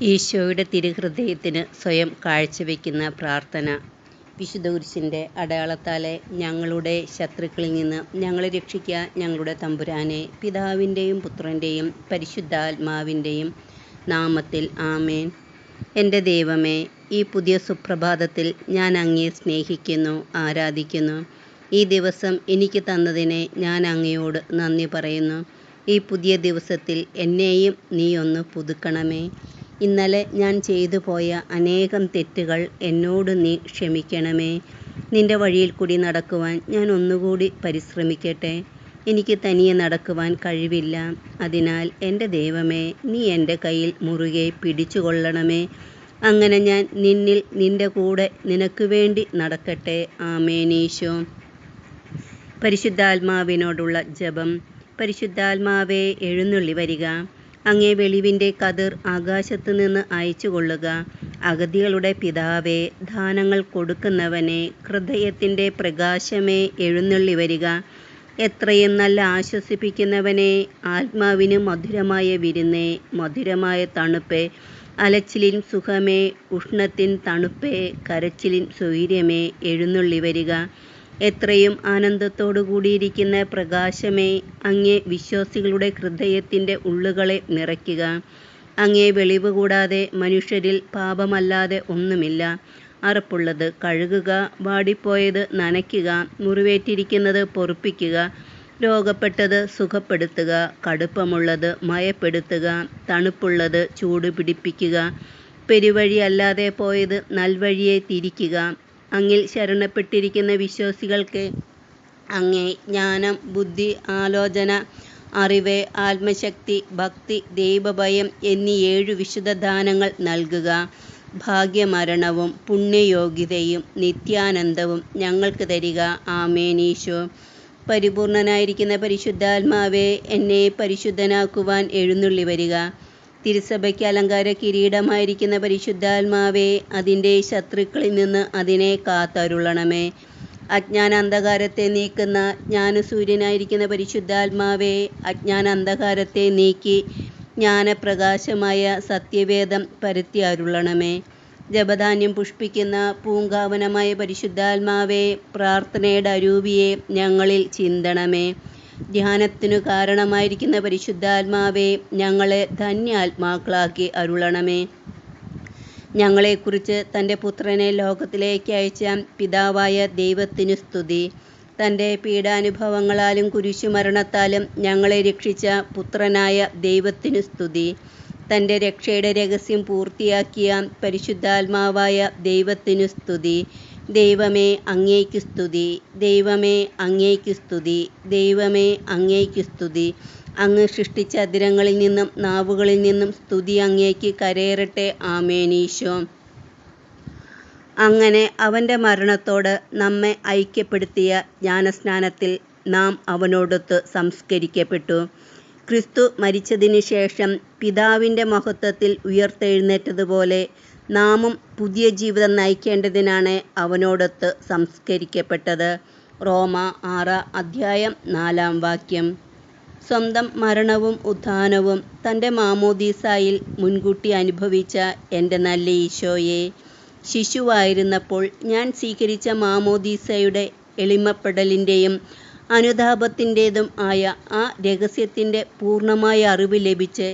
ഈശോയുടെ തിരുഹൃദയത്തിന് സ്വയം കാഴ്ചവെക്കുന്ന പ്രാർത്ഥന. വിശുദ്ധ കുരിശിൻ്റെ അടയാളത്താലെ ഞങ്ങളുടെ ശത്രുക്കളിൽ നിന്ന് ഞങ്ങളെ രക്ഷിക്കുക ഞങ്ങളുടെ തമ്പുരാനെ. പിതാവിൻ്റെയും പുത്രൻ്റെയും പരിശുദ്ധാത്മാവിൻ്റെയും നാമത്തിൽ ആമേൻ. എൻ്റെ ദൈവമേ, ഈ പുതിയ സുപ്രഭാതത്തിൽ ഞാൻ അങ്ങയെ സ്നേഹിക്കുന്നു, ആരാധിക്കുന്നു. ഈ ദിവസം എനിക്ക് തന്നതിനെ ഞാൻ അങ്ങയോട് നന്ദി പറയുന്നു. ഈ പുതിയ ദിവസത്തിൽ എന്നെയും നീ ഒന്ന് പുതുക്കണമേ. ഇന്നലെ ഞാൻ ചെയ്തു പോയ അനേകം തെറ്റുകൾ എന്നോട് നീ ക്ഷമിക്കണമേ. നിൻ്റെ വഴിയിൽ കൂടി നടക്കുവാൻ ഞാൻ ഒന്നുകൂടി പരിശ്രമിക്കട്ടെ. എനിക്ക് തനിയെ നടക്കുവാൻ കഴിവില്ല. അതിനാൽ എൻ്റെ ദൈവമേ, നീ എൻ്റെ കയ്യിൽ മുറുകെ പിടിച്ചുകൊള്ളണമേ. അങ്ങനെ ഞാൻ നിന്നിൽ നിൻ്റെ കൂടെ നിനക്ക് വേണ്ടി നടക്കട്ടെ. ആമേൻ. ഈശോ. പരിശുദ്ധാത്മാവിനോടുള്ള ജപം. പരിശുദ്ധാത്മാവേ, എഴുന്നള്ളി വരിക. അങ്ങേ വെളിവിൻ്റെ കതിർ ആകാശത്തു നിന്ന് അയച്ചു കൊള്ളുക. അഗതികളുടെ പിതാവേ, ദാനങ്ങൾ കൊടുക്കുന്നവനെ, ഹൃദയത്തിൻ്റെ പ്രകാശമേ, എഴുന്നള്ളി വരിക. എത്രയും നല്ല ആശ്വസിപ്പിക്കുന്നവനെ, ആത്മാവിന് മധുരമായ വിരുന്നേ, മധുരമായ തണുപ്പേ, അലച്ചിലിൻ സുഖമേ, ഉഷ്ണത്തിൻ തണുപ്പേ, കരച്ചിലിൻ സ്വൈര്യമേ, എഴുന്നള്ളി വരിക. എത്രയും ആനന്ദത്തോടു കൂടിയിരിക്കുന്ന പ്രകാശമേ, അങ്ങേ വിശ്വാസികളുടെ ഹൃദയത്തിൻ്റെ ഉള്ളുകളെ നിറയ്ക്കുക. അങ്ങേ വെളിവ് കൂടാതെ മനുഷ്യരിൽ പാപമല്ലാതെ ഒന്നുമില്ല. അറപ്പുള്ളത് കഴുകുക, വാടിപ്പോയത് നനയ്ക്കുക, മുറിവേറ്റിരിക്കുന്നത് പൊറുപ്പിക്കുക, രോഗപ്പെട്ടത് സുഖപ്പെടുത്തുക, കടുപ്പമുള്ളത് മയപ്പെടുത്തുക, തണുപ്പുള്ളത് ചൂട് പിടിപ്പിക്കുക, പെരുവഴി അല്ലാതെ പോയത് നൽവഴിയെ തിരിക്കുക. അങ്ങിൽ ശരണപ്പെട്ടിരിക്കുന്ന വിശ്വാസികൾക്ക് അങ്ങേ ജ്ഞാനം, ബുദ്ധി, ആലോചന, അറിവ്, ആത്മശക്തി, ഭക്തി, ദൈവഭയം എന്നീ 7 വിശുദ്ധ ദാനങ്ങൾ നൽകുക. ഭാഗ്യമരണവും പുണ്യയോഗ്യതയും നിത്യാനന്ദവും ഞങ്ങൾക്ക് തരിക. ആമേൻ. ഈശോ. പരിപൂർണനായിരിക്കുന്ന പരിശുദ്ധാത്മാവേ, എന്നെ പരിശുദ്ധനാക്കുവാൻ എഴുന്നള്ളി വരിക. തിരുസഭയ്ക്ക് അലങ്കാര കിരീടമായിരിക്കുന്ന പരിശുദ്ധാത്മാവേ, അതിൻ്റെ ശത്രുക്കളിൽ നിന്ന് അതിനെ കാത്തരുളണമേ. അജ്ഞാന അന്ധകാരത്തെ നീക്കുന്ന ജ്ഞാനസൂര്യനായിരിക്കുന്ന പരിശുദ്ധാത്മാവേ, അജ്ഞാന അന്ധകാരത്തെ നീക്കി ജ്ഞാനപ്രകാശമായ സത്യവേദം പരത്തി അരുളണമേ. ജപധാന്യം പുഷ്പിക്കുന്ന പൂങ്കാവനമായ പരിശുദ്ധാത്മാവേ, പ്രാർത്ഥനയുടെ അരൂപിയെ ഞങ്ങളിൽ ചിന്തണമേ. ധ്യാനത്തിനു കാരണമായിരിക്കുന്ന പരിശുദ്ധാത്മാവേ, ഞങ്ങളെ ധന്യാത്മാക്കളാക്കി അരുളണമേ. ഞങ്ങളെക്കുറിച്ച് തൻ്റെ പുത്രനെ ലോകത്തിലേക്ക് അയച്ച പിതാവായ ദൈവത്തിനു സ്തുതി. തൻ്റെ പീഡാനുഭവങ്ങളാലും കുരിശുമരണത്താലും ഞങ്ങളെ രക്ഷിച്ച പുത്രനായ ദൈവത്തിനു സ്തുതി. തൻ്റെ രക്ഷയുടെ രഹസ്യം പൂർത്തിയാക്കിയ പരിശുദ്ധാത്മാവായ ദൈവത്തിനു സ്തുതി. ദൈവമേ, അങ്ങേക്കു സ്തുതി. ദൈവമേ, അങ്ങേക്കു സ്തുതി. ദൈവമേ, അങ്ങേക്കു സ്തുതി. അങ്ങ് സൃഷ്ടിച്ച അധരങ്ങളിൽ നിന്നും നാവുകളിൽ നിന്നും സ്തുതി അങ്ങേക്ക് കരയേറട്ടെ. ആമേൻ. ഈശോ. അങ്ങനെ അവൻ്റെ മരണത്തോട് നമ്മെ ഐക്യപ്പെടുത്തിയ ജ്ഞാനസ്നാനത്തിൽ നാം അവനോടൊത്ത് സംസ്കരിക്കപ്പെട്ടു. ക്രിസ്തു മരിച്ചതിന് ശേഷം പിതാവിൻ്റെ മഹത്വത്തിൽ ഉയർത്തെഴുന്നേറ്റതുപോലെ നാമും പുതിയ ജീവിതം നയിക്കേണ്ടതിനാണ് അവനോടൊത്ത് സംസ്കരിക്കപ്പെട്ടത്. റോമ 6:4 സ്വന്തം മരണവും ഉത്ഥാനവും തൻ്റെ മാമോദീസായിൽ മുൻകൂട്ടി അനുഭവിച്ച എൻ്റെ നല്ല ഈശോയെ, ശിശുവായിരുന്നപ്പോൾ ഞാൻ സ്വീകരിച്ച മാമോദീസയുടെ എളിമപ്പെടലിൻ്റെയും അനുതാപത്തിൻ്റേതും ആയ ആ രഹസ്യത്തിൻ്റെ പൂർണ്ണമായ അറിവ് ലഭിച്ച്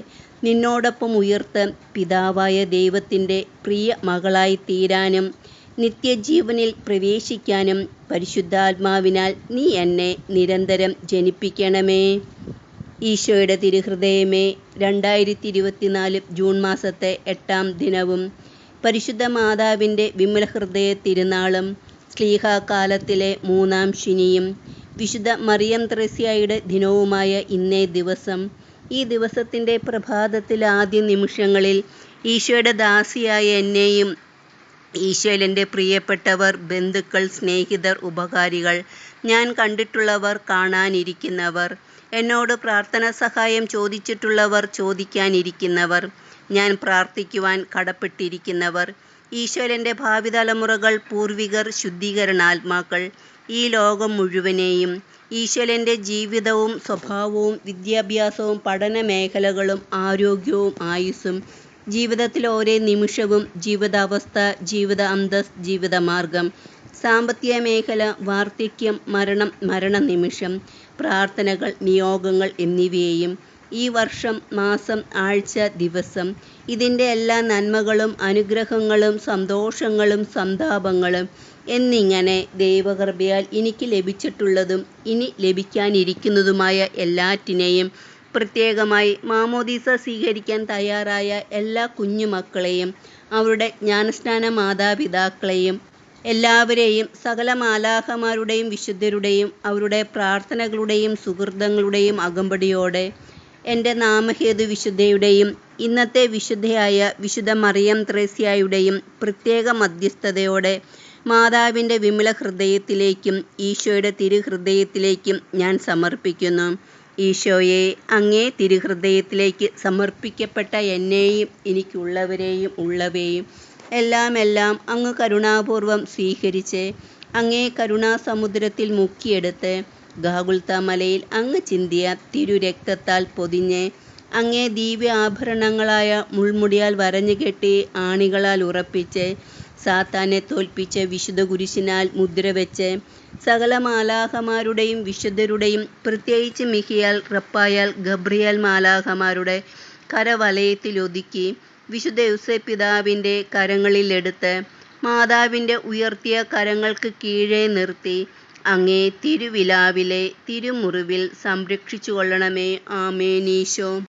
നിന്നോടൊപ്പം ഉയർത്ത് പിതാവായ ദൈവത്തിൻ്റെ പ്രിയ മകളായി തീരാനും നിത്യജീവനിൽ പ്രവേശിക്കാനും പരിശുദ്ധാത്മാവിനാൽ നീ എന്നെ നിരന്തരം ജനിപ്പിക്കണമേ. ഈശോയുടെ തിരുഹൃദയമേ, 2024 ജൂൺ മാസത്തെ 8-ാം ദിനവും പരിശുദ്ധ മാതാവിൻ്റെ വിമലഹൃദയ തിരുനാളും ശ്ലീഹാകാലത്തിലെ 3-ാം ശനിയും വിശുദ്ധ മറിയം ത്രേസ്യായുടെ ദിനവുമായ ഇന്നേ ദിവസം, ഈ ദിവസത്തിൻ്റെ പ്രഭാതത്തിൽ ആദ്യ നിമിഷങ്ങളിൽ ഈശോയുടെ ദാസിയായ എന്നെയും ഈശോയിൽ എൻ്റെ പ്രിയപ്പെട്ടവർ, ബന്ധുക്കൾ, സ്നേഹിതർ, ഉപകാരികൾ, ഞാൻ കണ്ടിട്ടുള്ളവർ, കാണാനിരിക്കുന്നവർ, എന്നോട് പ്രാർത്ഥനാ സഹായം ചോദിച്ചിട്ടുള്ളവർ, ചോദിക്കാനിരിക്കുന്നവർ, ഞാൻ പ്രാർത്ഥിക്കുവാൻ കടപ്പെട്ടിരിക്കുന്നവർ, ഈശോയിൽ എൻ്റെ ഭാവി തലമുറകൾ, പൂർവികർ, ശുദ്ധീകരണാത്മാക്കൾ, ഈ ലോകം മുഴുവനെയും, ഈശോയിൽ എൻ്റെ ജീവിതവും സ്വഭാവവും വിദ്യാഭ്യാസവും പഠന മേഖലകളും ആരോഗ്യവും ആയുസ്സും ജീവിതത്തിലെ ഓരോ നിമിഷവും ജീവിതാവസ്ഥ, ജീവിത അന്തസ്സ്, ജീവിതമാർഗം, സാമ്പത്തിക മേഖല, വാർദ്ധക്യം, മരണം, മരണനിമിഷം, പ്രാർത്ഥനകൾ, നിയോഗങ്ങൾ എന്നിവയെയും ഈ വർഷം, മാസം, ആഴ്ച, ദിവസം ഇതിൻ്റെ എല്ലാ നന്മകളും അനുഗ്രഹങ്ങളും സന്തോഷങ്ങളും സന്താപങ്ങളും എന്നിങ്ങനെ ദൈവകൃപയാൽ എനിക്ക് ലഭിച്ചിട്ടുള്ളതും ഇനി ലഭിക്കാനിരിക്കുന്നതുമായ എല്ലാറ്റിനെയും പ്രത്യേകമായി മാമോദീസ സ്വീകരിക്കാൻ തയ്യാറായ എല്ലാ കുഞ്ഞുമക്കളെയും അവരുടെ ജ്ഞാനസ്നാന മാതാപിതാക്കളെയും എല്ലാവരെയും സകല മാലാഖമാരുടെയും വിശുദ്ധരുടെയും അവരുടെ പ്രാർത്ഥനകളുടെയും സുഹൃതങ്ങളുടെയും അകമ്പടിയോടെ എൻ്റെ നാമഹേതു വിശുദ്ധയുടെയും ഇന്നത്തെ വിശുദ്ധയായ വിശുദ്ധ മറിയം ത്രേസ്യായുടെയും പ്രത്യേക മധ്യസ്ഥതയോടെ മാതാവിൻ്റെ വിമല ഹൃദയത്തിലേക്കും ഈശോയുടെ തിരുഹൃദയത്തിലേക്കും ഞാൻ സമർപ്പിക്കുന്നു. ഈശോയെ, അങ്ങേ തിരുഹൃദയത്തിലേക്ക് സമർപ്പിക്കപ്പെട്ട എന്നെയും എനിക്കുള്ളവരെയും ഉള്ളവയെയും എല്ലാം അങ്ങ് കരുണാപൂർവം സ്വീകരിച്ച് അങ്ങേ കരുണാസമുദ്രത്തിൽ മുക്കിയെടുത്ത് ഗാഗുൽത്ത മലയിൽ അങ്ങ് ചിന്തിയ തിരുരക്തത്താൽ പൊതിഞ്ഞ് അങ്ങേ ദിവ്യ ആഭരണങ്ങളായ മുൾമുടിയാൽ വരഞ്ഞുകെട്ടി ആണികളാൽ ഉറപ്പിച്ച് സാത്താനെ തോൽപ്പിച്ച് വിശുദ്ധ കുരിശിനാൽ മുദ്രവെച്ച് സകല മാലാഖമാരുടെയും വിശുദ്ധരുടെയും പ്രത്യേകിച്ച് മിഖായേൽ, റഫായേൽ, ഗബ്രിയേൽ മാലാഖമാരുടെ കരവലയത്തിലൊതുക്കി വിശുദ്ധ യൗസേപ്പ് പിതാവിൻ്റെ കരങ്ങളിലെടുത്ത് മാതാവിൻ്റെ ഉയർത്തിയ കരങ്ങൾക്ക് കീഴെ നിർത്തി അങ്ങേ തിരുവിലാവിലെ തിരുമുറിവിൽ സംരക്ഷിച്ചു കൊള്ളണമേ. ആമേൻ. ഈശോ